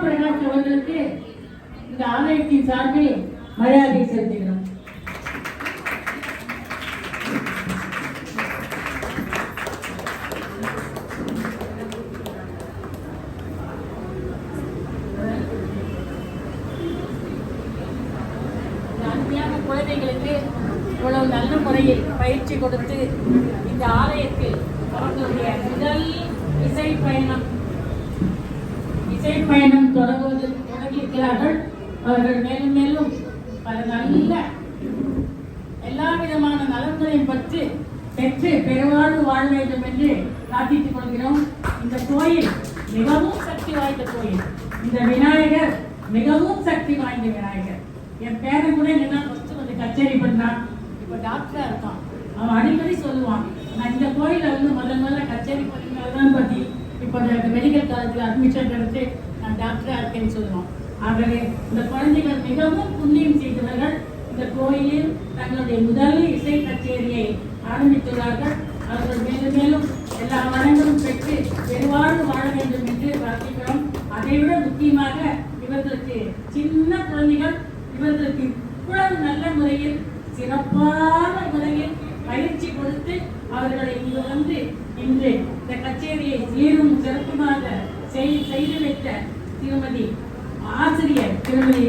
பிரகாஷ் அவர்களுக்கு இந்த ஆலயத்தின் சார்பில் மரியாதை செலுத்துகிறோம். குழந்தைகளுக்கு இவ்வளவு நல்ல முறையில் பயிற்சி கொடுத்து இந்த ஆலயத்தில் அவர்களுடைய முதல் இசை பயணம் தொடங்கியிருக்கிறார்கள். அவர்கள் மேலும் மேலும் பல நல்ல எல்லா விதமான நலன்களையும் பெற்று பெருவாழ்வு வாழ வேண்டும் என்று பிரார்த்தித்துக் கொள்கிறோம். இந்த கோயில் மிகவும் சக்தி வாய்ந்த கோயில். இந்த விநாயகர் மிகவும் சக்தி வாய்ந்த விநாயகர். என் பேரன் கூட என்னன்னா கொஞ்சம் கச்சேரி பண்ணான், இப்போ டாக்டரா இருக்கான். அவன் அடிக்கடி சொல்லுவான், நான் இந்த கோயில முதல்ல கச்சேரி பண்ணினால்தான் பற்றி இப்போ மெடிக்கல் காலேஜில் அட்மிஷன் எடுத்து நான் டாக்டரா இருக்கேன்னு சொல்லுவான். ஆகவே இந்த குழந்தைகள் மிகவும் புண்ணியம் செய்தவர்கள். இந்த கோயிலில் தங்களுடைய முதல் இசை கச்சேரியை ஆரம்பித்துள்ளார்கள். அவர்கள் மேலும் மேலும் எல்லா வளங்களும் பெற்று பெருவாழ்வு வாழ வேண்டும் என்று பிரார்த்திக்கிறோம். அதைவிட முக்கியமாக இவர்களுக்கு சின்ன குழந்தைகள், இவர்களுக்கு இவ்வளவு நல்ல முறையில் சிறப்பான முறையில் பயிற்சி கொடுத்து அவர்களை இங்கு வந்து இன்று இந்த கச்சேரியை சீரும் சிறப்புமாக செய்து வைத்த திருமதி ஆசிரியர் திருமதி